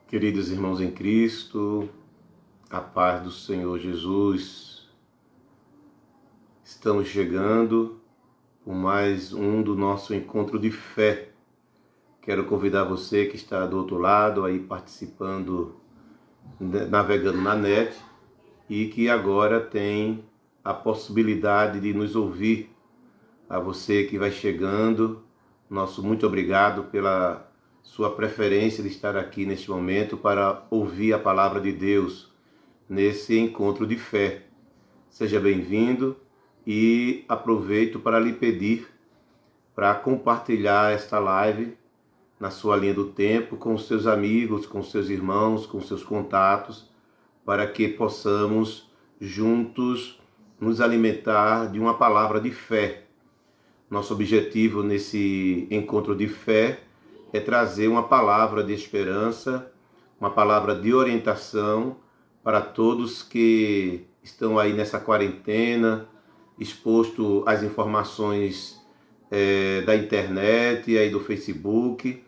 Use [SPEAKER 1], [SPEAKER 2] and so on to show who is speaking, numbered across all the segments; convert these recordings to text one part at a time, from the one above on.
[SPEAKER 1] Queridos irmãos em Cristo, a paz do Senhor Jesus, estamos chegando por mais um do nosso encontro de fé. Quero convidar você que está do outro lado, aí participando, navegando na net, e que agora tem a possibilidade de nos ouvir. A você que vai chegando, nosso muito obrigado pela sua preferência de estar aqui neste momento para ouvir a palavra de Deus nesse encontro de fé. Seja bem-vindo e aproveito para lhe pedir para compartilhar esta live na sua linha do tempo com os seus amigos, com os seus irmãos, com os seus contatos, para que possamos juntos nos alimentar de uma palavra de fé. Nosso objetivo nesse encontro de fé é trazer uma palavra de esperança, uma palavra de orientação para todos que estão aí nessa quarentena, exposto às informações da internet e aí do Facebook.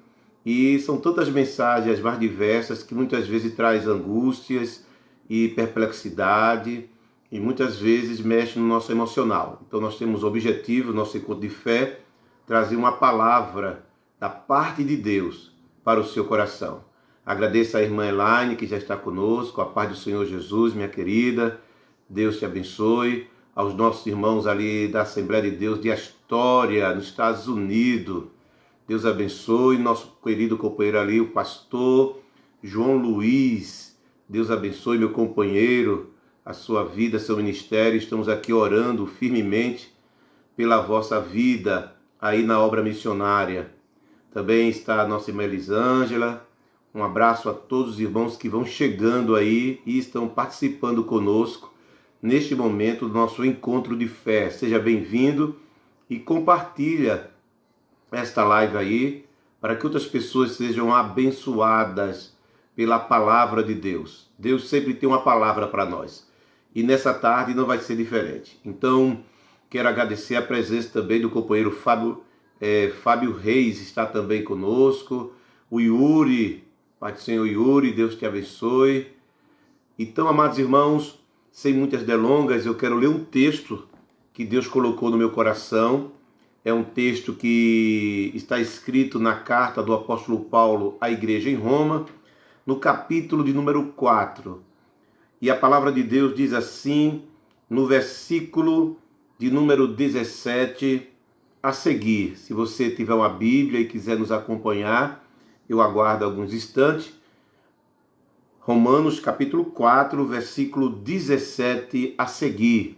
[SPEAKER 1] E são tantas mensagens mais diversas que muitas vezes traz angústias e perplexidade, e muitas vezes mexe no nosso emocional. Então nós temos o objetivo, nosso encontro de fé, trazer uma palavra da parte de Deus para o seu coração. Agradeço a irmã Elaine que já está conosco, a paz do Senhor Jesus, minha querida, Deus te abençoe. Aos nossos irmãos ali da Assembleia de Deus de Astoria, nos Estados Unidos, Deus abençoe. Nosso querido companheiro ali, o pastor João Luiz, Deus abençoe, meu companheiro, a sua vida, seu ministério. Estamos aqui orando firmemente pela vossa vida aí na obra missionária. Também está a nossa irmã Elisângela. Um abraço a todos os irmãos que vão chegando aí e estão participando conosco neste momento do nosso encontro de fé. Seja bem-vindo e compartilha esta live aí para que outras pessoas sejam abençoadas pela palavra de Deus. Deus sempre tem uma palavra para nós. E nessa tarde não vai ser diferente. Então, quero agradecer a presença também do companheiro Fábio Reis, está também conosco. O Yuri, Pai do Senhor Yuri, Deus te abençoe. Então, amados irmãos, sem muitas delongas, eu quero ler um texto que Deus colocou no meu coração. É um texto que está escrito na carta do apóstolo Paulo à igreja em Roma, no capítulo de número 4. E a palavra de Deus diz assim, no versículo de número 17 a seguir. Se você tiver uma Bíblia e quiser nos acompanhar, eu aguardo alguns instantes. Romanos capítulo 4, versículo 17 a seguir.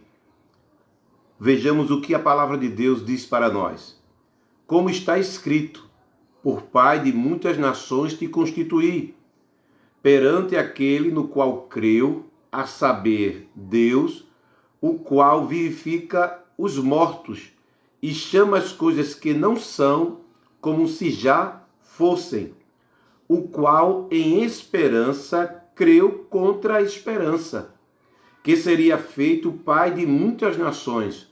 [SPEAKER 1] Vejamos o que a palavra de Deus diz para nós. Como está escrito, por Pai de muitas nações te constituí, perante aquele no qual creu, a saber, Deus, o qual vivifica os mortos e chama as coisas que não são como se já fossem, o qual em esperança creu contra a esperança, que seria feito Pai de muitas nações,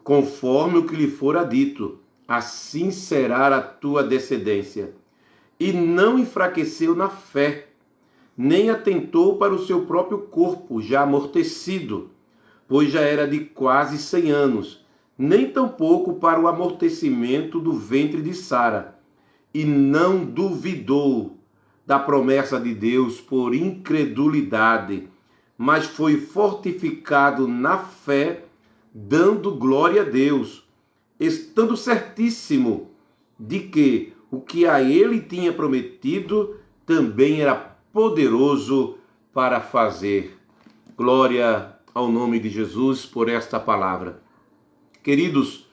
[SPEAKER 1] conforme o que lhe fora dito, assim será a tua descendência. E não enfraqueceu na fé, nem atentou para o seu próprio corpo, já amortecido, pois já era de quase 100 anos, nem tampouco para o amortecimento do ventre de Sara, e não duvidou da promessa de Deus por incredulidade, mas foi fortificado na fé, dando glória a Deus, estando certíssimo de que o que a ele tinha prometido também era poderoso para fazer. Glória ao nome de Jesus por esta palavra. Queridos,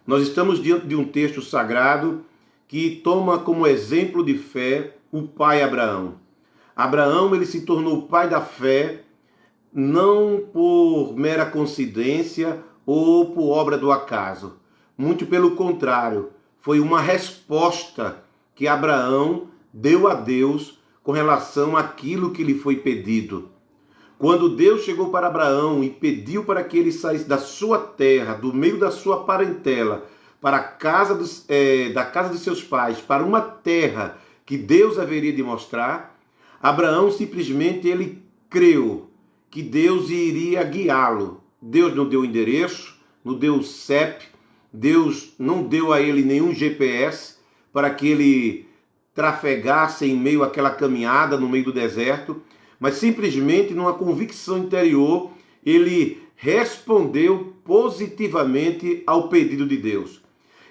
[SPEAKER 1] nós estamos diante de um texto sagrado que toma como exemplo de fé o pai Abraão. Abraão, ele se tornou pai da fé, não por mera coincidência ou por obra do acaso. Muito pelo contrário, foi uma resposta que Abraão deu a Deus com relação àquilo que lhe foi pedido. Quando Deus chegou para Abraão e pediu para que ele saísse da sua terra, do meio da sua parentela, para a casa da casa de seus pais, para uma terra que Deus haveria de mostrar, Abraão simplesmente ele creu que Deus iria guiá-lo. Deus não deu endereço, não deu CEP, Deus não deu a ele nenhum GPS para que ele trafegasse em meio àquela caminhada no meio do deserto, mas simplesmente numa convicção interior, ele respondeu positivamente ao pedido de Deus.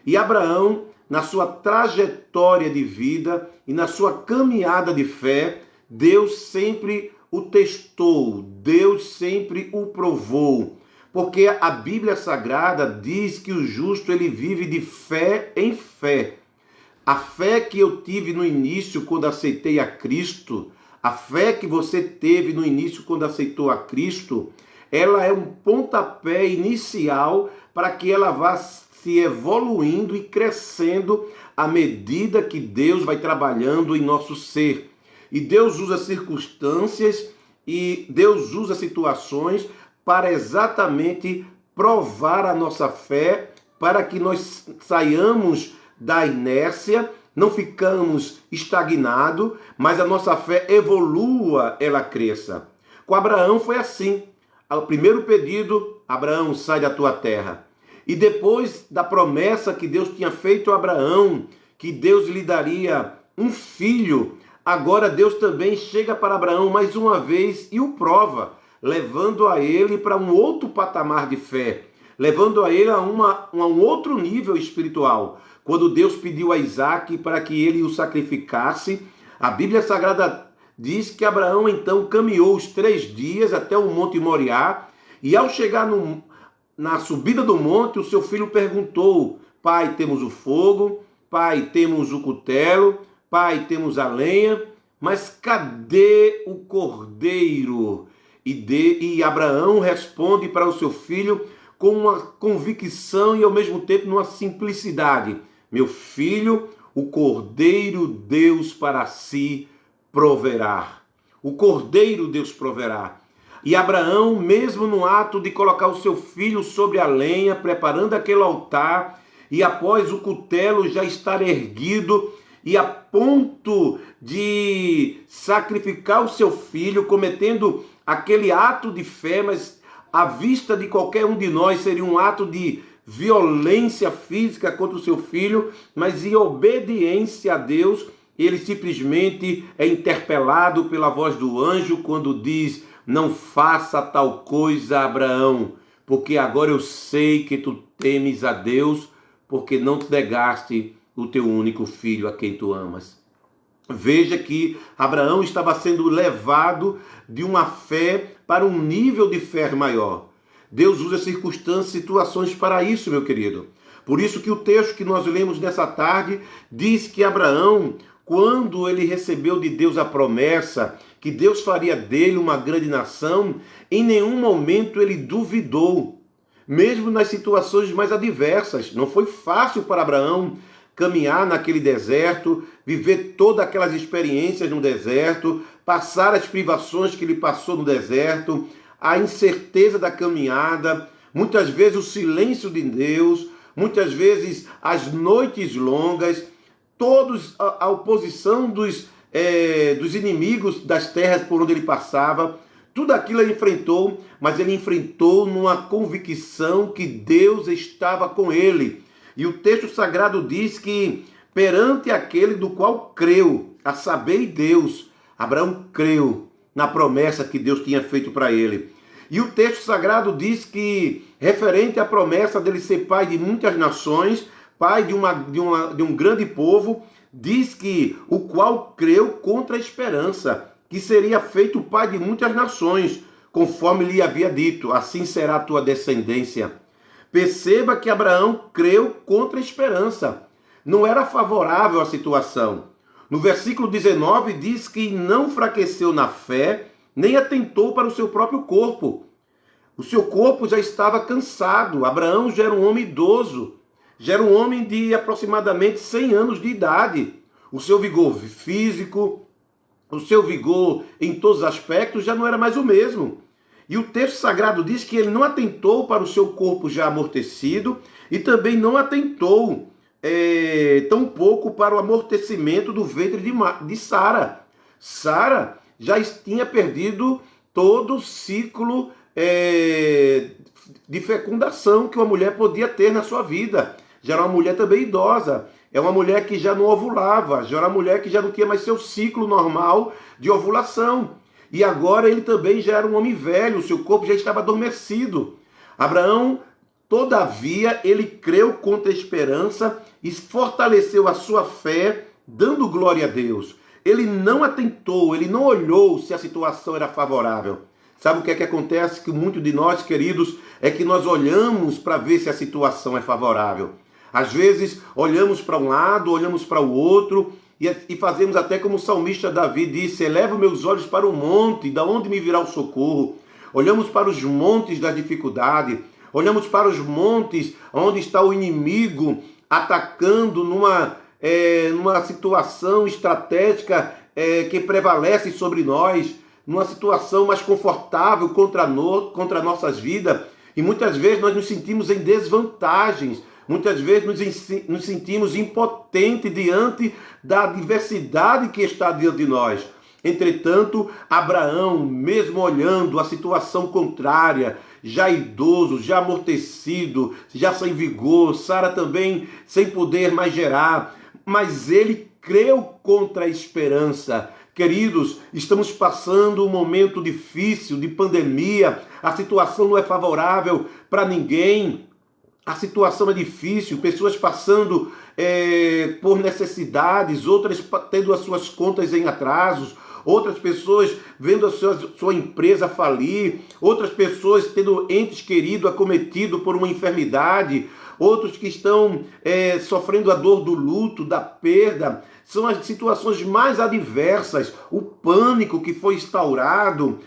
[SPEAKER 1] E Abraão, na sua trajetória de vida e na sua caminhada de fé, Deus sempre o testou, Deus sempre o provou, porque a Bíblia Sagrada diz que o justo ele vive de fé em fé. A fé que eu tive no início quando aceitei a Cristo, a fé que você teve no início quando aceitou a Cristo, ela é um pontapé inicial para que ela vá se evoluindo e crescendo à medida que Deus vai trabalhando em nosso ser. E Deus usa circunstâncias e Deus usa situações para exatamente provar a nossa fé, para que nós saiamos da inércia, não ficamos estagnados, mas a nossa fé evolua, ela cresça. Com Abraão foi assim. O primeiro pedido, Abraão, sai da tua terra. E depois da promessa que Deus tinha feito a Abraão, que Deus lhe daria um filho, agora Deus também chega para Abraão mais uma vez e o prova, levando a ele para um outro patamar de fé, levando a ele a um outro nível espiritual. Quando Deus pediu a Isaac para que ele o sacrificasse, a Bíblia Sagrada diz que Abraão então caminhou os 3 dias até o Monte Moriá, e ao chegar na subida do monte, o seu filho perguntou: pai, temos o fogo, pai, temos o cutelo, pai, temos a lenha, mas cadê o cordeiro? E Abraão responde para o seu filho com uma convicção e ao mesmo tempo numa simplicidade: meu filho, o cordeiro Deus para si proverá. O cordeiro Deus proverá. E Abraão, mesmo no ato de colocar o seu filho sobre a lenha, preparando aquele altar, e após o cutelo já estar erguido e a ponto de sacrificar o seu filho, cometendo aquele ato de fé, mas à vista de qualquer um de nós seria um ato de violência física contra o seu filho, mas em obediência a Deus, ele simplesmente é interpelado pela voz do anjo quando diz: não faça tal coisa, Abraão, porque agora eu sei que tu temes a Deus, porque não te negaste o teu único filho a quem tu amas. Veja que Abraão estava sendo levado de uma fé para um nível de fé maior. Deus usa circunstâncias, situações para isso, meu querido. Por isso que o texto que nós lemos nessa tarde diz que Abraão, quando ele recebeu de Deus a promessa que Deus faria dele uma grande nação, em nenhum momento ele duvidou, mesmo nas situações mais adversas. Não foi fácil para Abraão caminhar naquele deserto, viver todas aquelas experiências no deserto, passar as privações que ele passou no deserto, a incerteza da caminhada, muitas vezes o silêncio de Deus, muitas vezes as noites longas, a oposição dos inimigos das terras por onde ele passava. Tudo aquilo ele enfrentou, mas ele enfrentou numa convicção que Deus estava com ele. E o texto sagrado diz que perante aquele do qual creu, a saber Deus, Abraão creu na promessa que Deus tinha feito para ele. E o texto sagrado diz que, referente à promessa dele ser pai de muitas nações, pai de um grande povo, diz que o qual creu contra a esperança, que seria feito pai de muitas nações, conforme lhe havia dito, assim será a tua descendência. Perceba que Abraão creu contra a esperança. Não era favorável à situação. No versículo 19 diz que não fraqueceu na fé, nem atentou para o seu próprio corpo. O seu corpo já estava cansado. Abraão já era um homem idoso. Já era um homem de aproximadamente 100 anos de idade. O seu vigor físico, o seu vigor em todos os aspectos já não era mais o mesmo. E o texto sagrado diz que ele não atentou para o seu corpo já amortecido e também não atentou tampouco para o amortecimento do ventre de Sara. Sara já tinha perdido todo o ciclo de fecundação que uma mulher podia ter na sua vida. Já era uma mulher também idosa. É uma mulher que já não ovulava, já era uma mulher que já não tinha mais seu ciclo normal de ovulação. E agora ele também já era um homem velho, o seu corpo já estava adormecido. Abraão, todavia, ele creu contra a esperança e fortaleceu a sua fé, dando glória a Deus. Ele não atentou, ele não olhou se a situação era favorável. Sabe o que é que acontece? Que muitos de nós, queridos, é que nós olhamos para ver se a situação é favorável. Às vezes, olhamos para um lado, olhamos para o outro e fazemos até como o salmista Davi disse: elevo meus olhos para o monte, da onde me virá o socorro. Olhamos para os montes da dificuldade, olhamos para os montes onde está o inimigo atacando numa situação estratégica que prevalece sobre nós, numa situação mais confortável contra nossas vidas. E muitas vezes nós nos sentimos em desvantagens. Muitas vezes nos sentimos impotentes diante da adversidade que está diante de nós. Entretanto, Abraão, mesmo olhando a situação contrária, já idoso, já amortecido, já sem vigor, Sara também sem poder mais gerar, mas ele creu contra a esperança. Queridos, estamos passando um momento difícil de pandemia, a situação não é favorável para ninguém. A situação é difícil, pessoas passando por necessidades, outras tendo as suas contas em atrasos, outras pessoas vendo a sua empresa falir, outras pessoas tendo entes queridos acometidos por uma enfermidade, outros que estão sofrendo a dor do luto, da perda. São as situações mais adversas, o pânico que foi instaurado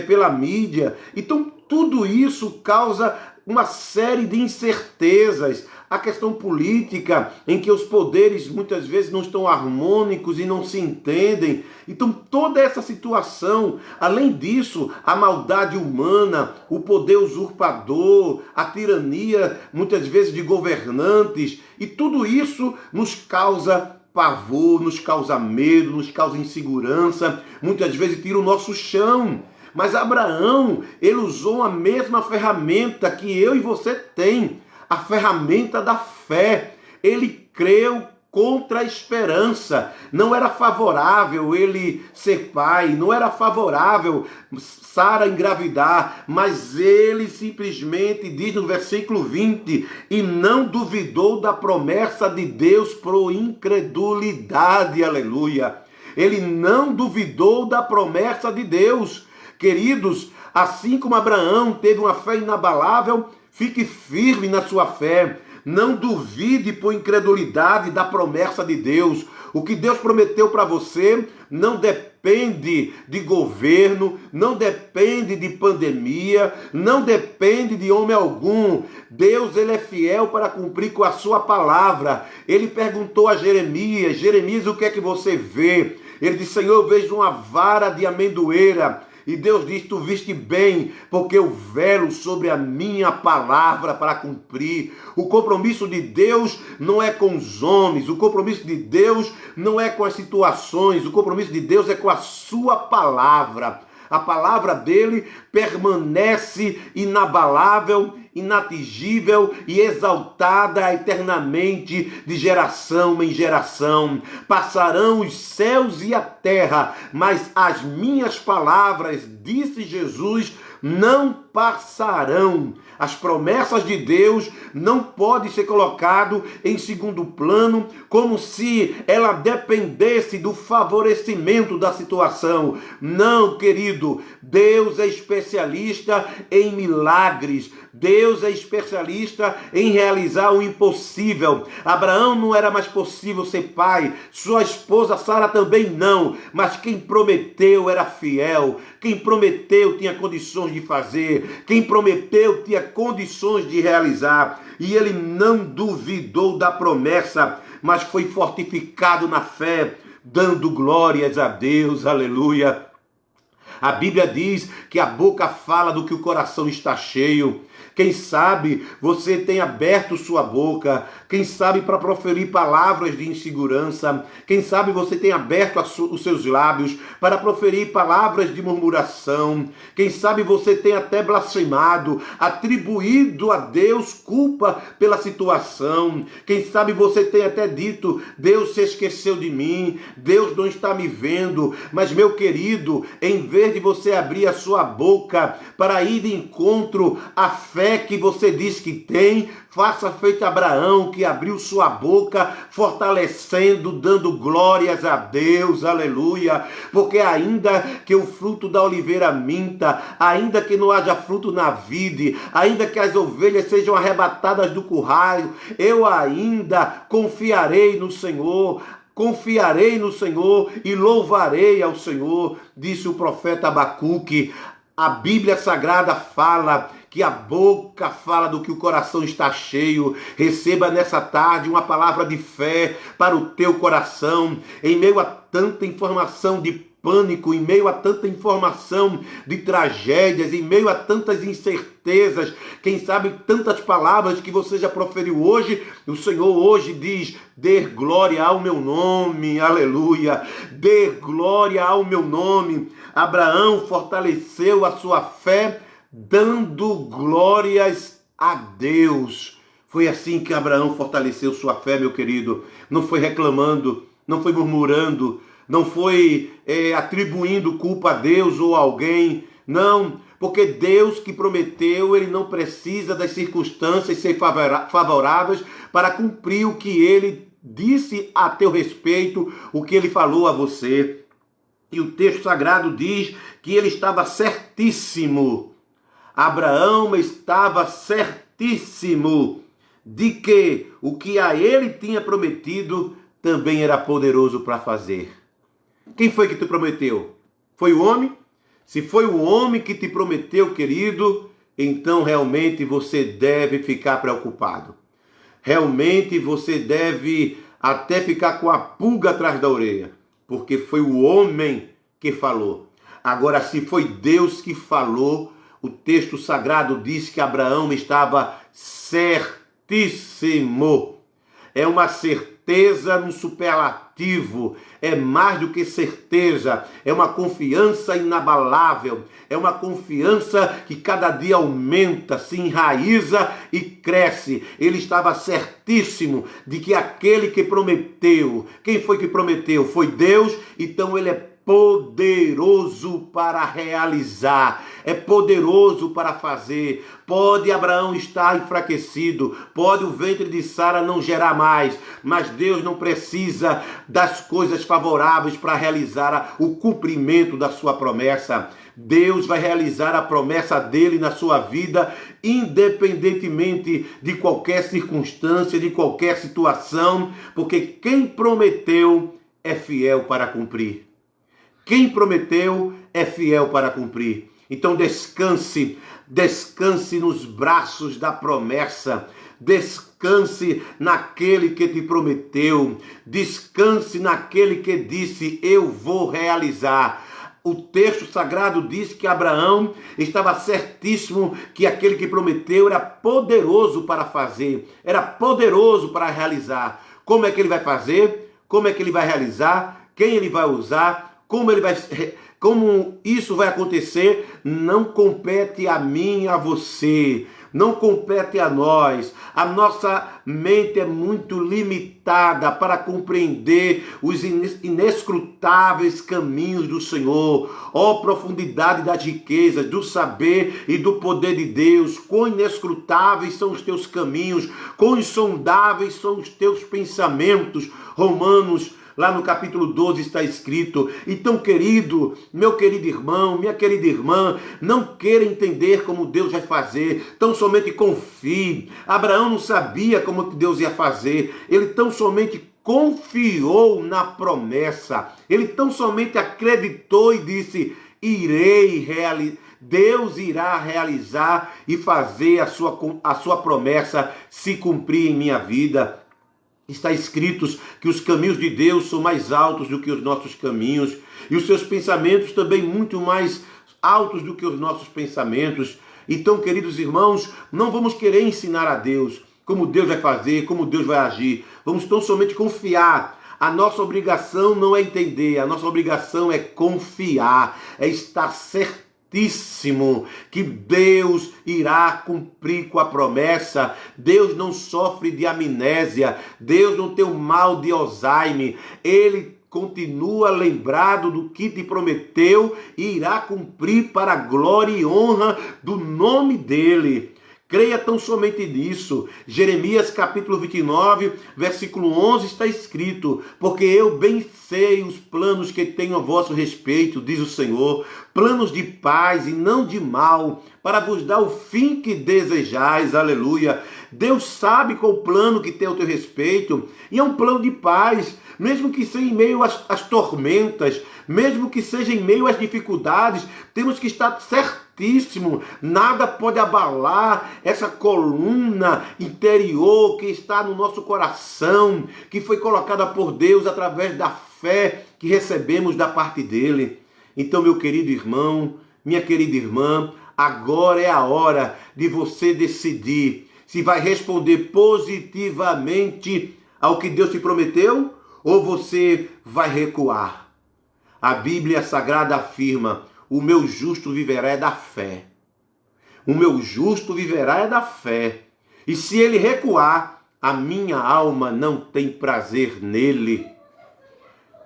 [SPEAKER 1] pela mídia. Então, tudo isso causa uma série de incertezas, a questão política, em que os poderes muitas vezes não estão harmônicos e não se entendem. Então, toda essa situação, além disso, a maldade humana, o poder usurpador, a tirania, muitas vezes, de governantes, e tudo isso nos causa pavor, nos causa medo, nos causa insegurança, muitas vezes tira o nosso chão. Mas Abraão, ele usou a mesma ferramenta que eu e você tem, a ferramenta da fé. Ele creu contra a esperança. Não era favorável ele ser pai, não era favorável Sara engravidar, mas ele simplesmente diz no versículo 20, e não duvidou da promessa de Deus por incredulidade, aleluia. Ele não duvidou da promessa de Deus. Queridos, assim como Abraão teve uma fé inabalável, fique firme na sua fé. Não duvide por incredulidade da promessa de Deus. O que Deus prometeu para você não depende de governo, não depende de pandemia, não depende de homem algum. Deus, ele é fiel para cumprir com a sua palavra. Ele perguntou a Jeremias: Jeremias, o que é que você vê? Ele disse: Senhor, eu vejo uma vara de amendoeira. E Deus diz: tu viste bem, porque eu velo sobre a minha palavra para cumprir. O compromisso de Deus não é com os homens, o compromisso de Deus não é com as situações, o compromisso de Deus é com a sua palavra. A palavra dele permanece inabalável, inatingível e exaltada eternamente, de geração em geração. Passarão os céus e a terra, mas as minhas palavras, disse Jesus, não passarão. As promessas de Deus não podem ser colocadas em segundo plano, como se ela dependesse do favorecimento da situação. Não, querido, Deus é especialista em milagres. Deus é especialista em realizar o impossível. Abraão não era mais possível ser pai, sua esposa Sara também não, mas quem prometeu era fiel, quem prometeu tinha condições de fazer, quem prometeu tinha condições de realizar, e ele não duvidou da promessa, mas foi fortificado na fé, dando glórias a Deus, aleluia. A Bíblia diz que a boca fala do que o coração está cheio. Quem sabe você tem aberto sua boca, quem sabe para proferir palavras de insegurança, quem sabe você tem aberto os seus lábios para proferir palavras de murmuração, quem sabe você tem até blasfemado, atribuído a Deus culpa pela situação, quem sabe você tem até dito, Deus se esqueceu de mim, Deus não está me vendo, mas meu querido, em vez de você abrir a sua boca para ir de encontro à fé que você diz que tem, faça feito Abraão, que abriu sua boca, fortalecendo, dando glórias a Deus, aleluia, porque ainda que o fruto da oliveira minta, ainda que não haja fruto na vide, ainda que as ovelhas sejam arrebatadas do curral, eu ainda confiarei no Senhor e louvarei ao Senhor, disse o profeta Abacuque. A Bíblia Sagrada fala que a boca fala do que o coração está cheio. Receba nessa tarde uma palavra de fé para o teu coração. Em meio a tanta informação de pânico, em meio a tanta informação de tragédias, em meio a tantas incertezas, quem sabe tantas palavras que você já proferiu hoje, o Senhor hoje diz, dê glória ao meu nome, aleluia, dê glória ao meu nome. Abraão fortaleceu a sua fé, dando glórias a Deus. Foi assim que Abraão fortaleceu sua fé, meu querido. Não foi reclamando, não foi murmurando, não foi atribuindo culpa a Deus ou a alguém. Não, porque Deus que prometeu, ele não precisa das circunstâncias ser favoráveis para cumprir o que ele disse a teu respeito, o que ele falou a você. E o texto sagrado diz que ele estava certíssimo. Abraão estava certíssimo de que o que a ele tinha prometido também era poderoso para fazer. Quem foi que te prometeu? Foi o homem? Se foi o homem que te prometeu, querido, então realmente você deve ficar preocupado. Realmente você deve até ficar com a pulga atrás da orelha, porque foi o homem que falou. Agora, se foi Deus que falou, o texto sagrado diz que Abraão estava certíssimo. É uma certeza no superlativo. É mais do que certeza. É uma confiança inabalável. É uma confiança que cada dia aumenta, se enraiza e cresce. Ele estava certíssimo de que aquele que prometeu, quem foi que prometeu? Foi Deus, então ele é poderoso para realizar, é poderoso para fazer. Pode Abraão estar enfraquecido, pode o ventre de Sara não gerar mais, mas Deus não precisa das coisas favoráveis para realizar o cumprimento da sua promessa. Deus vai realizar a promessa dele na sua vida, independentemente de qualquer circunstância, de qualquer situação, porque quem prometeu é fiel para cumprir. Quem prometeu é fiel para cumprir. Então descanse nos braços da promessa. Descanse naquele que te prometeu. Descanse naquele que disse, eu vou realizar. O texto sagrado diz que Abraão estava certíssimo que aquele que prometeu era poderoso para fazer, era poderoso para realizar. Como é que ele vai fazer? Como é que ele vai realizar? Quem ele vai usar? Como isso vai acontecer? Não compete a mim, a você. Não compete a nós. A nossa mente é muito limitada para compreender os inescrutáveis caminhos do Senhor. Ó profundidade das riquezas, do saber e do poder de Deus. Quão inescrutáveis são os teus caminhos, quão insondáveis são os teus pensamentos. Romanos, lá no capítulo 12 está escrito. Então, querido, meu querido irmão, minha querida irmã, não queira entender como Deus vai fazer, tão somente confie. Abraão não sabia como que Deus ia fazer, ele tão somente confiou na promessa, ele tão somente acreditou e disse, Deus irá realizar e fazer a sua promessa se cumprir em minha vida. Está escrito que os caminhos de Deus são mais altos do que os nossos caminhos e os seus pensamentos também muito mais altos do que os nossos pensamentos. Então, queridos irmãos, não vamos querer ensinar a Deus como Deus vai fazer, como Deus vai agir. Vamos tão somente confiar. A nossa obrigação não é entender, a nossa obrigação é confiar, é estar certíssimo que Deus irá cumprir com a promessa. Deus não sofre de amnésia, Deus não tem o mal de Alzheimer, Ele continua lembrado do que te prometeu e irá cumprir para a glória e honra do nome dEle. Creia tão somente nisso. Jeremias capítulo 29, versículo 11 está escrito: porque eu bem sei os planos que tenho a vosso respeito, diz o Senhor, planos de paz e não de mal, para vos dar o fim que desejais. Aleluia. Deus sabe qual o plano que tem ao teu respeito, e é um plano de paz, mesmo que seja em meio às tormentas, mesmo que seja em meio às dificuldades, temos que estar certíssimo, nada pode abalar essa coluna interior que está no nosso coração, que foi colocada por Deus através da fé que recebemos da parte dele. Então, meu querido irmão, minha querida irmã, agora é a hora de você decidir se vai responder positivamente ao que Deus te prometeu ou você vai recuar. A Bíblia Sagrada afirma: o meu justo viverá é da fé. O meu justo viverá é da fé. E se ele recuar, a minha alma não tem prazer nele.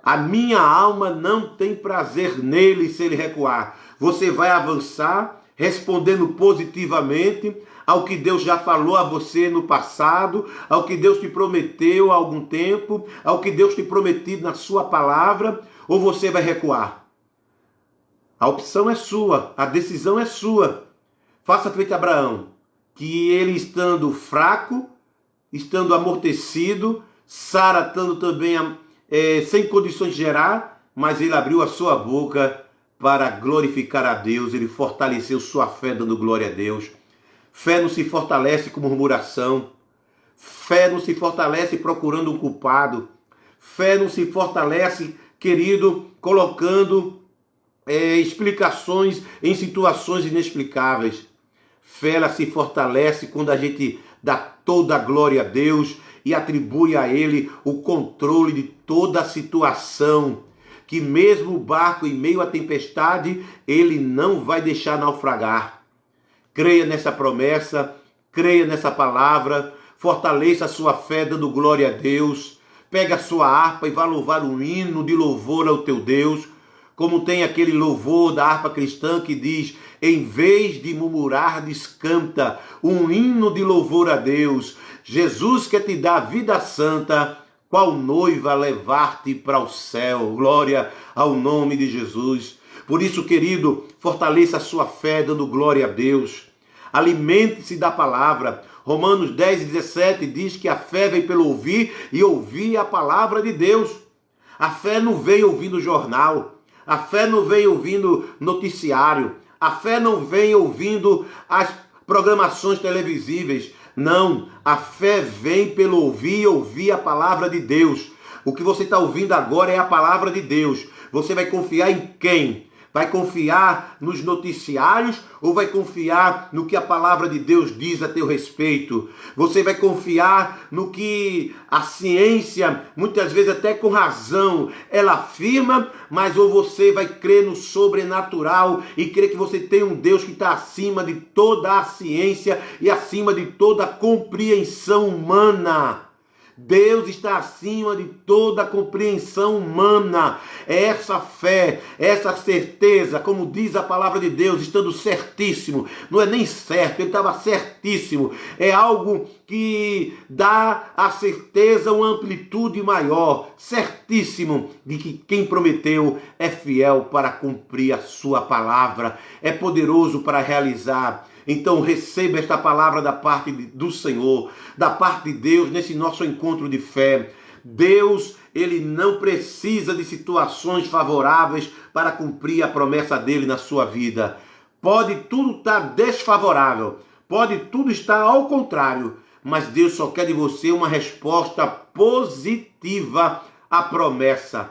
[SPEAKER 1] A minha alma não tem prazer nele se ele recuar. Você vai avançar respondendo positivamente ao que Deus já falou a você no passado, ao que Deus te prometeu há algum tempo, ao que Deus te prometeu na sua palavra, ou você vai recuar? A opção é sua, a decisão é sua. Faça feito Abraão, que ele estando fraco, estando amortecido, Sara estando também sem condições de gerar, mas ele abriu a sua boca para glorificar a Deus, ele fortaleceu sua fé dando glória a Deus. Fé não se fortalece com murmuração, fé não se fortalece procurando um culpado, fé não se fortalece, querido, colocando explicações em situações inexplicáveis. Fé, ela se fortalece quando a gente dá toda a glória a Deus e atribui a Ele o controle de toda a situação, que mesmo o barco em meio à tempestade, Ele não vai deixar naufragar. Creia nessa promessa, creia nessa palavra, fortaleça a sua fé dando glória a Deus. Pega a sua harpa e vá louvar um hino de louvor ao teu Deus, como tem aquele louvor da harpa cristã que diz: em vez de murmurardes, canta um hino de louvor a Deus. Jesus quer te dar vida santa, qual noiva levar-te para o céu. Glória ao nome de Jesus. Por isso, querido, fortaleça a sua fé dando glória a Deus. Alimente-se da palavra. Romanos 10:17 diz que a fé vem pelo ouvir e ouvir a palavra de Deus. A fé não vem ouvindo jornal. A fé não vem ouvindo noticiário. A fé não vem ouvindo as programações televisíveis. Não, a fé vem pelo ouvir e ouvir a palavra de Deus. O que você está ouvindo agora é a palavra de Deus. Você vai confiar em quem? Vai confiar nos noticiários ou vai confiar no que a palavra de Deus diz a teu respeito? Você vai confiar no que a ciência, muitas vezes até com razão, ela afirma, mas ou você vai crer no sobrenatural e crer que você tem um Deus que está acima de toda a ciência e acima de toda a compreensão humana. Deus está acima de toda a compreensão humana. É essa fé, essa certeza, como diz a palavra de Deus, estando certíssimo. Não é nem certo, ele estava certíssimo. É algo que dá a certeza uma amplitude maior, certíssimo de que quem prometeu é fiel para cumprir a sua palavra, é poderoso para realizar. Então receba esta palavra da parte do Senhor, da parte de Deus, nesse nosso encontro de fé. Deus, ele não precisa de situações favoráveis para cumprir a promessa dele na sua vida. Pode tudo estar desfavorável, pode tudo estar ao contrário, mas Deus só quer de você uma resposta positiva à promessa.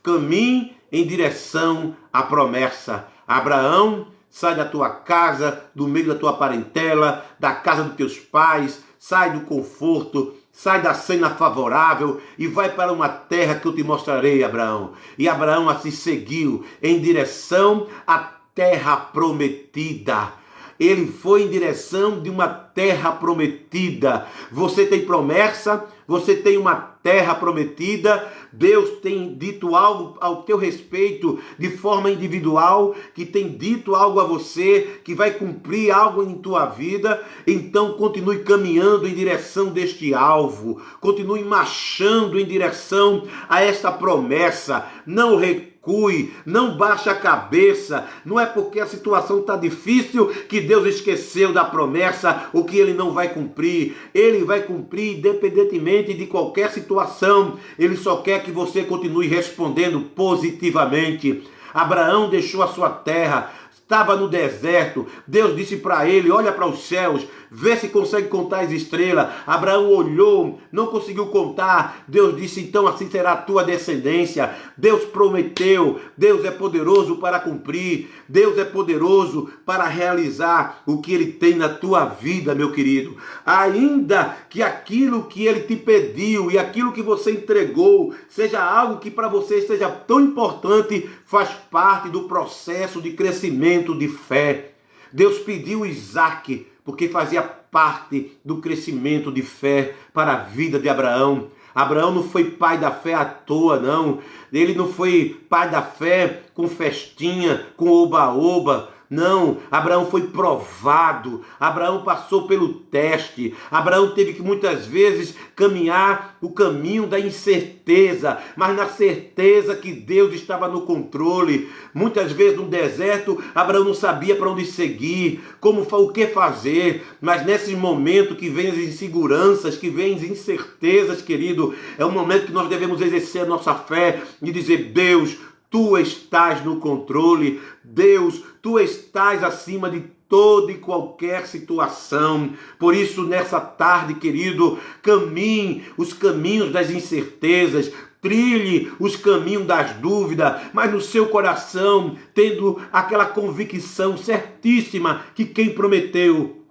[SPEAKER 1] caminhe em direção à promessa. Abraão, sai da tua casa, do meio da tua parentela, da casa dos teus pais, sai do conforto, sai da cena favorável e vai para uma terra que eu te mostrarei, Abraão. E Abraão assim seguiu em direção à terra prometida. Ele foi em direção de uma terra prometida. Você tem promessa, você tem uma terra prometida. Deus tem dito algo ao teu respeito de forma individual, que tem dito algo a você, que vai cumprir algo em tua vida. Então continue caminhando em direção deste alvo. Continue marchando em direção a esta promessa. Não recue, não baixe a cabeça. Não é porque a situação está difícil que Deus esqueceu da promessa, o que Ele não vai cumprir. Ele vai cumprir independentemente de qualquer situação. Ele só quer que você continue respondendo positivamente. Abraão deixou a sua terra, estava no deserto. Deus disse para ele: olha para os céus, vê se consegue contar as estrelas. Abraão olhou, não conseguiu contar. Deus disse: então assim será a tua descendência. Deus prometeu. Deus é poderoso para cumprir. Deus é poderoso para realizar o que Ele tem na tua vida, meu querido. Ainda que aquilo que Ele te pediu e aquilo que você entregou seja algo que para você seja tão importante, faz parte do processo de crescimento de fé. Deus pediu Isaac porque fazia parte do crescimento de fé para a vida de Abraão. Abraão não foi pai da fé à toa, não. Ele não foi pai da fé com festinha, com oba-oba. Não, Abraão foi provado, Abraão passou pelo teste, Abraão teve que muitas vezes caminhar o caminho da incerteza, mas na certeza que Deus estava no controle. Muitas vezes no deserto, Abraão não sabia para onde seguir, o que fazer, mas nesse momento que vem as inseguranças, que vem as incertezas, querido, é um momento que nós devemos exercer a nossa fé e dizer: Deus, Tu estás no controle. Deus, Tu estás acima de toda e qualquer situação. Por isso, nessa tarde, querido, caminhe os caminhos das incertezas, trilhe os caminhos das dúvidas, mas no seu coração, tendo aquela convicção certíssima que quem prometeu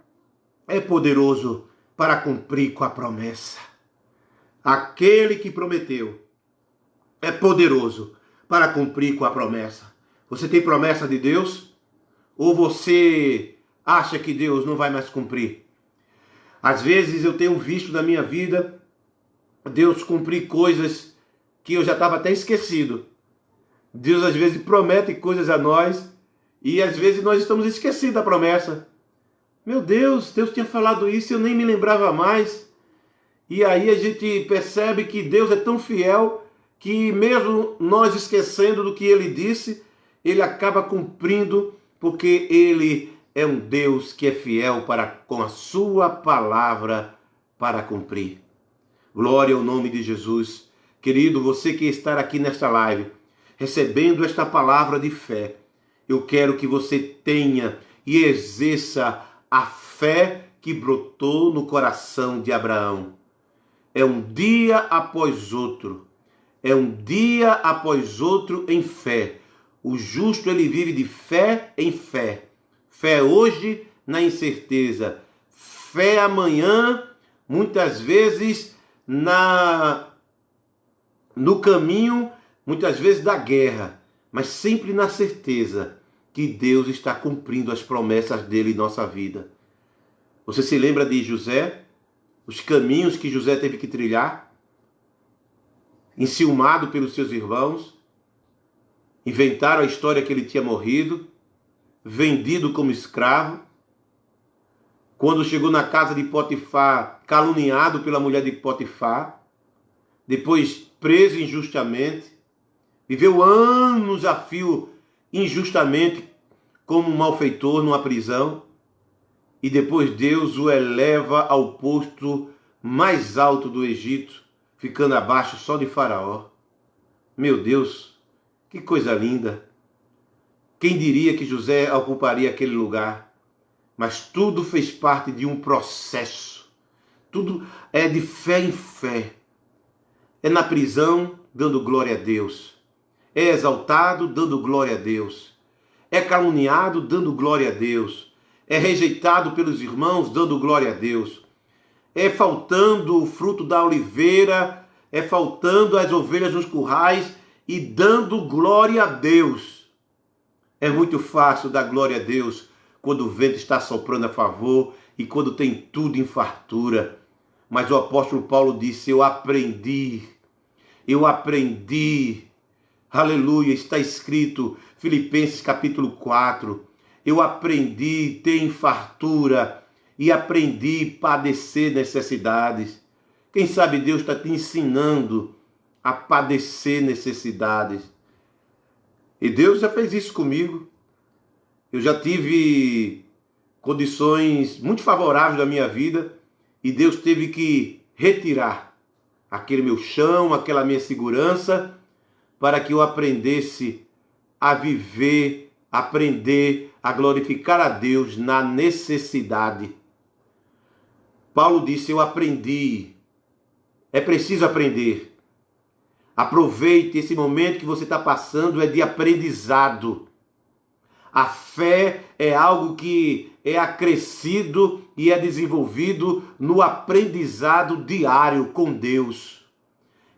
[SPEAKER 1] é poderoso para cumprir com a promessa. Aquele que prometeu é poderoso para cumprir com a promessa. Você tem promessa de Deus? Ou você acha que Deus não vai mais cumprir? Às vezes eu tenho visto na minha vida Deus cumprir coisas que eu já estava até esquecido. Deus às vezes promete coisas a nós e às vezes nós estamos esquecidos da promessa. Meu Deus, Deus tinha falado isso e eu nem me lembrava mais. E aí a gente percebe que Deus é tão fiel que mesmo nós esquecendo do que Ele disse, Ele acaba cumprindo, porque Ele é um Deus que é fiel com a sua palavra para cumprir. Glória ao nome de Jesus. Querido, você que está aqui nesta live, recebendo esta palavra de fé, eu quero que você tenha e exerça a fé que brotou no coração de Abraão. É um dia após outro. É um dia após outro em fé. O justo, ele vive de fé em fé. Fé hoje na incerteza. Fé amanhã, muitas vezes no caminho, muitas vezes da guerra. Mas sempre na certeza que Deus está cumprindo as promessas dele em nossa vida. Você se lembra de José? Os caminhos que José teve que trilhar? Enciumado pelos seus irmãos, inventaram a história que ele tinha morrido, vendido como escravo. Quando chegou na casa de Potifar, caluniado pela mulher de Potifar, depois preso injustamente, viveu anos a fio injustamente como um malfeitor numa prisão, e depois Deus o eleva ao posto mais alto do Egito, ficando abaixo só de Faraó. Meu Deus, que coisa linda! Quem diria que José ocuparia aquele lugar? Mas tudo fez parte de um processo. Tudo é de fé em fé. É na prisão, dando glória a Deus. é exaltado dando glória a Deus, é caluniado dando glória a Deus, é rejeitado pelos irmãos dando glória a Deus, é faltando o fruto da oliveira, é faltando as ovelhas nos currais e dando glória a Deus. É muito fácil dar glória a Deus quando o vento está soprando a favor e quando tem tudo em fartura. Mas o apóstolo Paulo disse: eu aprendi, aleluia, está escrito, Filipenses capítulo 4, eu aprendi ter em fartura e aprendi padecer necessidades. Quem sabe Deus está te ensinando a padecer necessidades. E Deus já fez isso comigo. Eu já tive condições muito favoráveis da minha vida e Deus teve que retirar aquele meu chão, aquela minha segurança, para que eu aprendesse a viver, aprender a glorificar a Deus na necessidade. Paulo disse: eu aprendi. É preciso aprender. Aproveite esse momento que você está passando, é de aprendizado. A fé é algo que é acrescido e é desenvolvido no aprendizado diário com Deus.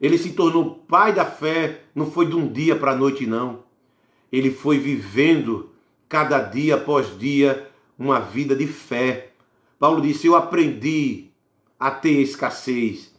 [SPEAKER 1] Ele se tornou pai da fé, não foi de um dia para a noite, não. Ele foi vivendo cada dia após dia uma vida de fé. Paulo disse: eu aprendi a ter escassez,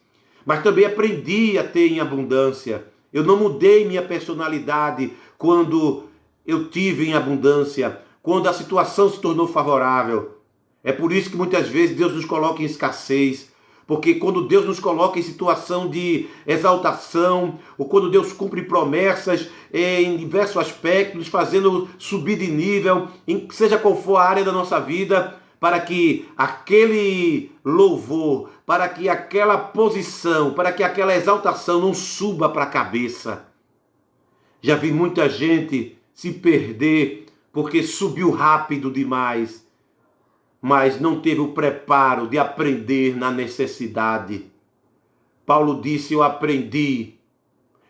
[SPEAKER 1] mas também aprendi a ter em abundância. Eu não mudei minha personalidade quando eu tive em abundância, quando a situação se tornou favorável. É por isso que muitas vezes Deus nos coloca em escassez, porque quando Deus nos coloca em situação de exaltação, ou quando Deus cumpre promessas em diversos aspectos, nos fazendo subir de nível, seja qual for a área da nossa vida, para que aquele louvor, para que aquela posição, para que aquela exaltação não suba para a cabeça. Já vi muita gente se perder porque subiu rápido demais, mas não teve o preparo de aprender na necessidade. Paulo disse: eu aprendi,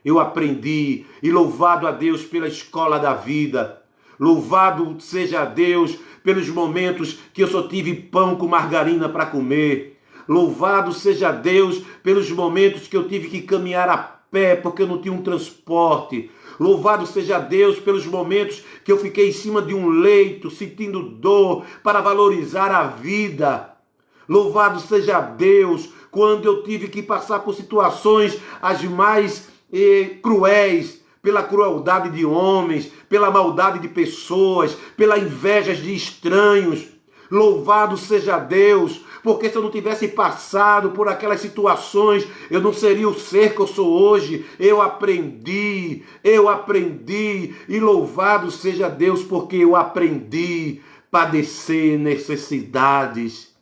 [SPEAKER 1] e louvado a Deus pela escola da vida. Louvado seja Deus pelos momentos que eu só tive pão com margarina para comer. Louvado seja Deus pelos momentos que eu tive que caminhar a pé porque eu não tinha um transporte. Louvado seja Deus pelos momentos que eu fiquei em cima de um leito, sentindo dor, para valorizar a vida. Louvado seja Deus quando eu tive que passar por situações as mais cruéis, pela crueldade de homens, pela maldade de pessoas, pela inveja de estranhos. Louvado seja Deus, porque se eu não tivesse passado por aquelas situações, eu não seria o ser que eu sou hoje. Eu aprendi, e louvado seja Deus, porque eu aprendi a padecer necessidades.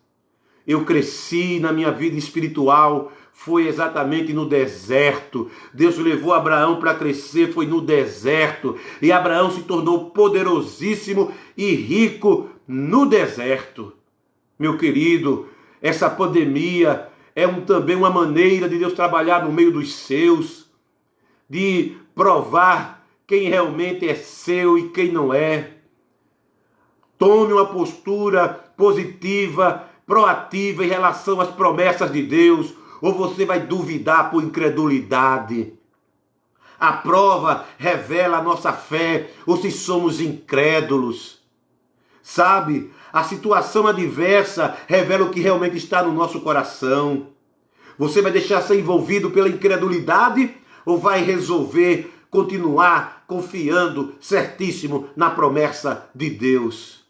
[SPEAKER 1] Eu cresci na minha vida espiritual, foi exatamente no deserto. Deus levou Abraão para crescer, foi no deserto. E Abraão se tornou poderosíssimo e rico no deserto. Meu querido, essa pandemia é também uma maneira de Deus trabalhar no meio dos seus, de provar quem realmente é seu e quem não é. Tome uma postura positiva, proativa em relação às promessas de Deus, ou você vai duvidar por incredulidade. A prova revela a nossa fé, ou se somos incrédulos. Sabe, a situação adversa revela o que realmente está no nosso coração. Você vai deixar ser envolvido pela incredulidade ou vai resolver continuar confiando certíssimo na promessa de Deus?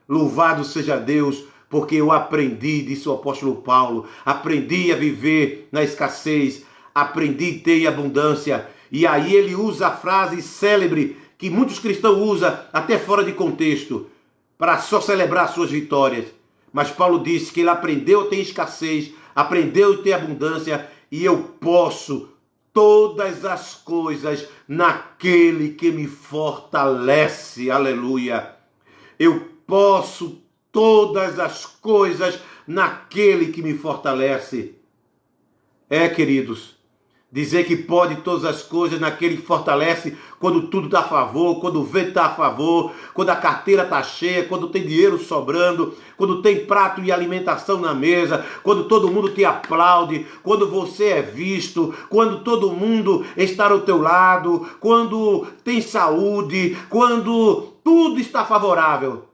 [SPEAKER 1] Louvado seja Deus, porque eu aprendi, disse o apóstolo Paulo, aprendi a viver na escassez, aprendi a ter abundância. E aí ele usa a frase célebre que muitos cristãos usam até fora de contexto, para só celebrar suas vitórias. Mas Paulo disse que ele aprendeu a ter escassez, aprendeu a ter abundância, e eu posso todas as coisas naquele que me fortalece. Aleluia! Eu posso todas as coisas naquele que me fortalece. Queridos, Dizer que pode todas as coisas naquele que fortalece quando tudo está a favor, quando o vento está a favor, quando a carteira está cheia, quando tem dinheiro sobrando, quando tem prato e alimentação na mesa, quando todo mundo te aplaude, quando você é visto, quando todo mundo está ao teu lado, quando tem saúde, quando tudo está favorável.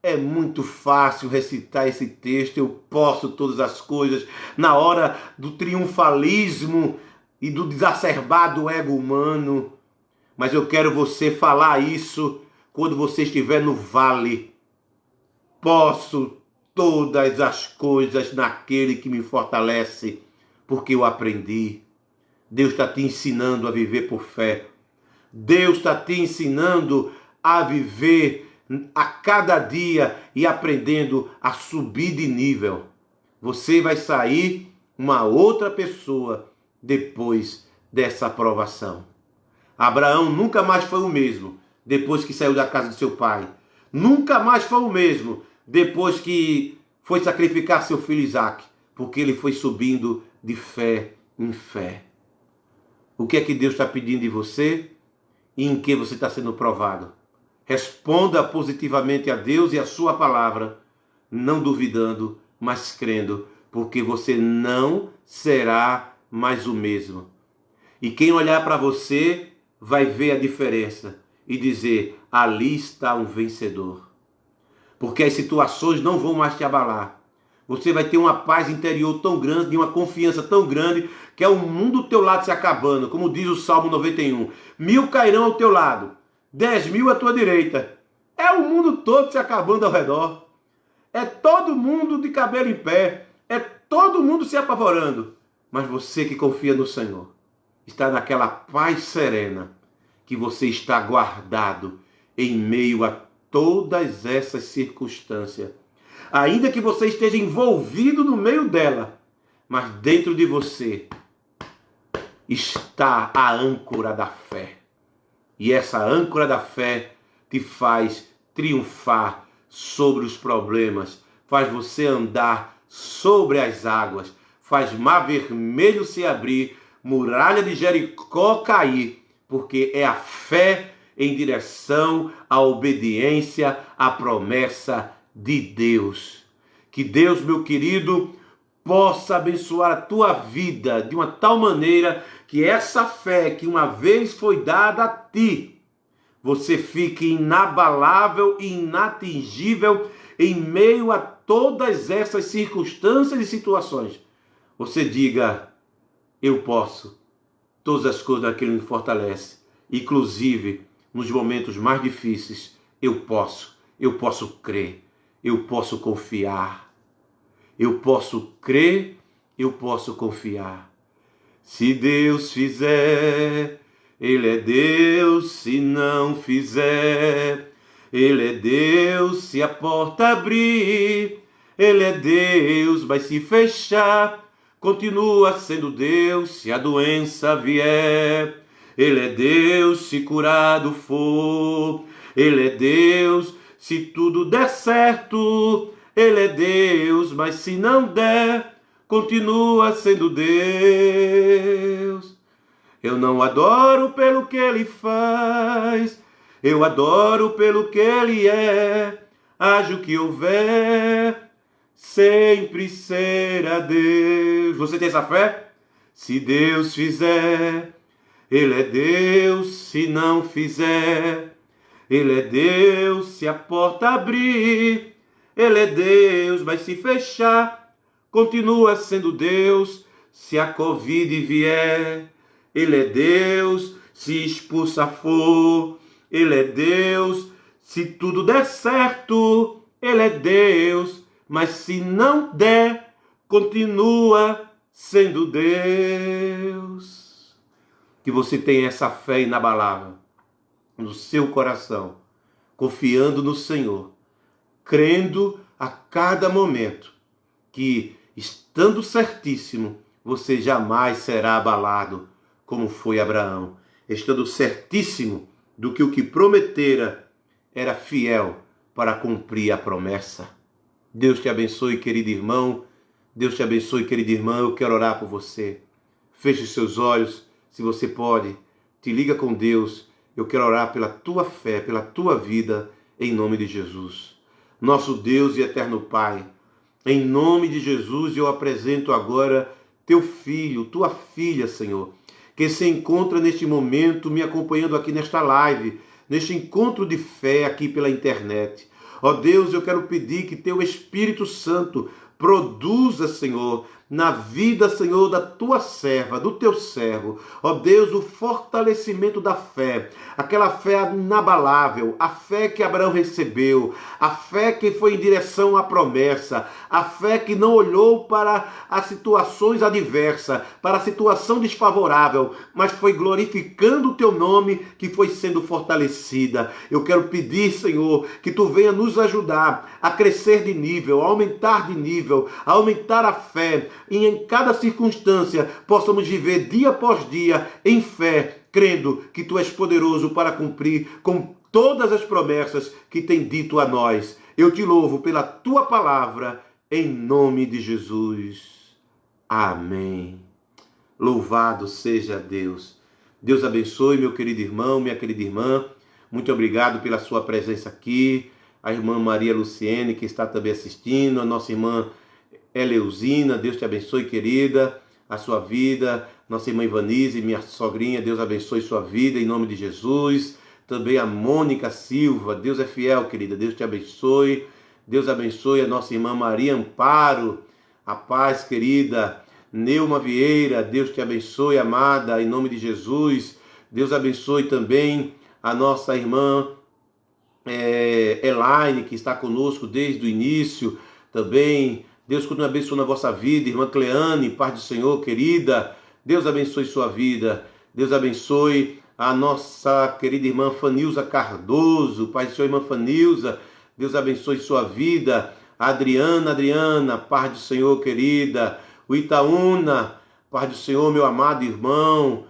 [SPEAKER 1] É muito fácil recitar esse texto, eu posso todas as coisas, na hora do triunfalismo e do exacerbado ego humano. Mas eu quero você falar isso quando você estiver no vale. Posso todas as coisas naquele que me fortalece, porque eu aprendi. Deus está te ensinando a viver por fé. Deus está te ensinando a viver a cada dia e aprendendo a subir de nível. Você vai sair uma outra pessoa depois dessa aprovação. Abraão nunca mais foi o mesmo depois que saiu da casa de seu pai. Nunca mais foi o mesmo depois que foi sacrificar seu filho Isaque, porque ele foi subindo de fé em fé. O que é que Deus está pedindo de você e em que você está sendo provado? Responda positivamente a Deus e a sua palavra, não duvidando, mas crendo, porque você não será mais o mesmo. E quem olhar para você vai ver a diferença e dizer: ali está um vencedor. Porque as situações não vão mais te abalar. Você vai ter uma paz interior tão grande, uma confiança tão grande, que é o mundo ao teu lado se acabando, como diz o Salmo 91. 1000 cairão ao teu lado, 10.000 à tua direita. É o mundo todo se acabando ao redor. É todo mundo de cabelo em pé. É todo mundo se apavorando. Mas você que confia no Senhor, está naquela paz serena, que você está guardado em meio a todas essas circunstâncias. Ainda que você esteja envolvido no meio dela, mas dentro de você está a âncora da fé. E essa âncora da fé te faz triunfar sobre os problemas, faz você andar sobre as águas, faz mar vermelho se abrir, muralha de Jericó cair, porque é a fé em direção à obediência à promessa de Deus. Que Deus, meu querido, possa abençoar a tua vida de uma tal maneira que essa fé que uma vez foi dada a ti, você fique inabalável e inatingível em meio a todas essas circunstâncias e situações. Você diga: eu posso todas as coisas daquele que me fortalece, inclusive nos momentos mais difíceis. Eu posso crer, eu posso confiar, eu posso crer, eu posso confiar. Se Deus fizer, Ele é Deus. Se não fizer, Ele é Deus. Se a porta abrir, Ele é Deus. Vai se fechar, continua sendo Deus. Se a doença vier, Ele é Deus. Se curado for, Ele é Deus. Se tudo der certo, Ele é Deus. Mas se não der, continua sendo Deus. Eu não adoro pelo que Ele faz, eu adoro pelo que Ele é. Haja o que houver, sempre será Deus. Você tem essa fé? Se Deus fizer, Ele é Deus. Se não fizer, Ele é Deus. Se a porta abrir, Ele é Deus. Vai se fechar, continua sendo Deus. Se a Covid vier, Ele é Deus. Se expulsa for, Ele é Deus. Se tudo der certo, Ele é Deus. Mas se não der, continua sendo Deus. Que você tenha essa fé inabalável no seu coração, confiando no Senhor, crendo a cada momento que, estando certíssimo, você jamais será abalado, como foi Abraão, estando certíssimo do que o que prometera era fiel para cumprir a promessa. Deus te abençoe, querido irmão. Deus te abençoe, querida irmã. Eu quero orar por você. Feche os seus olhos, se você pode. Te liga com Deus. Eu quero orar pela tua fé, pela tua vida, em nome de Jesus. Nosso Deus e eterno Pai, em nome de Jesus eu apresento agora teu filho, tua filha, Senhor, que se encontra neste momento me acompanhando aqui nesta live, neste encontro de fé aqui pela internet. Ó Deus, eu quero pedir que teu Espírito Santo produza, Senhor, na vida, Senhor, da tua serva, do teu servo, ó Deus, o fortalecimento da fé, aquela fé inabalável, a fé que Abraão recebeu, a fé que foi em direção à promessa, a fé que não olhou para as situações adversas, para a situação desfavorável, mas foi glorificando o teu nome que foi sendo fortalecida. Eu quero pedir, Senhor, que tu venha nos ajudar a crescer de nível, a aumentar de nível, a aumentar a fé, e em cada circunstância possamos viver dia após dia em fé, crendo que tu és poderoso para cumprir com todas as promessas que tem dito a nós. Eu te louvo pela tua palavra, em nome de Jesus. Amém. Louvado seja Deus. Deus abençoe meu querido irmão, minha querida irmã. Muito obrigado pela sua presença aqui. A irmã Maria Luciene, que está também assistindo, a nossa irmã Eleusina, Deus te abençoe, querida, a sua vida. Nossa irmã Ivanise, minha sogrinha, Deus abençoe sua vida, em nome de Jesus. Também a Mônica Silva, Deus é fiel, querida, Deus te abençoe. Deus abençoe a nossa irmã Maria Amparo, a paz, querida. Neuma Vieira, Deus te abençoe, amada, em nome de Jesus. Deus abençoe também a nossa irmã Elaine, que está conosco desde o início também. Deus continue abençoando a vossa vida, irmã Cleane, paz do Senhor, querida. Deus abençoe sua vida. Deus abençoe a nossa querida irmã Fanilza Cardoso, paz do Senhor, irmã Fanilza. Deus abençoe sua vida. Adriana, paz do Senhor, querida. O Itaúna, paz do Senhor, meu amado irmão.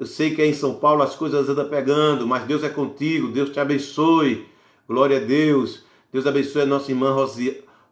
[SPEAKER 1] Eu sei que é em São Paulo as coisas andam pegando, mas Deus é contigo. Deus te abençoe. Glória a Deus. Deus abençoe a nossa irmã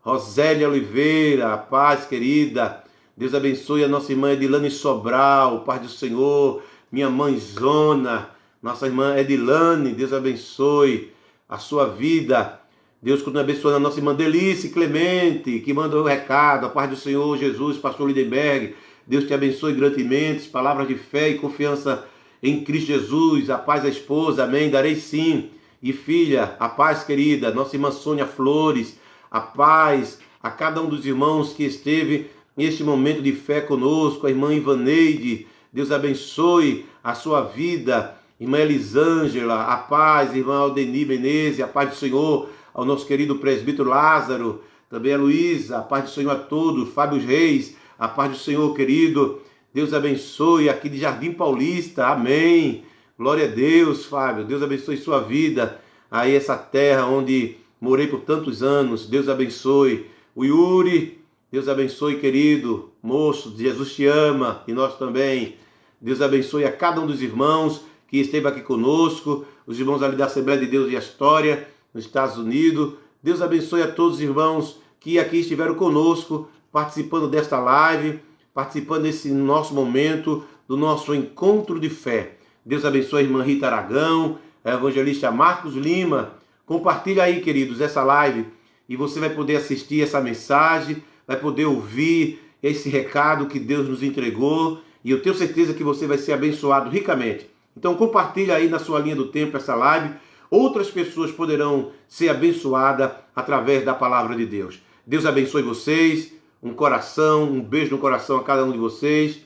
[SPEAKER 1] Rosélia Oliveira, paz, querida. Deus abençoe a nossa irmã Edilane Sobral, paz do Senhor. Minha mãezona, nossa irmã Edilane, Deus abençoe a sua vida. Deus continue abençoando a nossa irmã Delice Clemente, que manda o recado, a paz do Senhor Jesus, pastor Lindenberg. Deus te abençoe grandemente, palavras de fé e confiança em Cristo Jesus. A paz à esposa, amém, darei sim. E filha, a paz, querida, nossa irmã Sônia Flores, a paz a cada um dos irmãos que esteve neste momento de fé conosco, a irmã Ivaneide, Deus abençoe a sua vida, irmã Elisângela, a paz, irmã Aldeni Menezes, a paz do Senhor, ao nosso querido presbítero Lázaro, também a Luísa, a paz do Senhor a todos, Fábio Reis, a paz do Senhor, querido, Deus abençoe aqui de Jardim Paulista, amém, glória a Deus, Fábio, Deus abençoe sua vida, aí essa terra onde morei por tantos anos, Deus abençoe. O Yuri, Deus abençoe, querido, moço, Jesus te ama, e nós também. Deus abençoe a cada um dos irmãos que esteve aqui conosco, os irmãos ali da Assembleia de Deus e História, nos Estados Unidos. Deus abençoe a todos os irmãos que aqui estiveram conosco, participando desta live, participando desse nosso momento, do nosso encontro de fé. Deus abençoe a irmã Rita Aragão, a evangelista Marcos Lima. Compartilha aí, queridos, essa live e você vai poder assistir essa mensagem, vai poder ouvir esse recado que Deus nos entregou e eu tenho certeza que você vai ser abençoado ricamente. Então compartilha aí na sua linha do tempo essa live. Outras pessoas poderão ser abençoadas através da palavra de Deus. Deus abençoe vocês, um beijo no coração a cada um de vocês.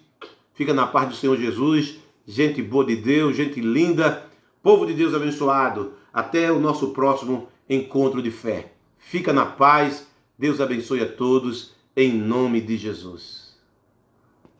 [SPEAKER 1] Fica na paz do Senhor Jesus, gente boa de Deus, gente linda, povo de Deus abençoado. Até o nosso próximo encontro de fé. Fica na paz. Deus abençoe a todos, em nome de Jesus.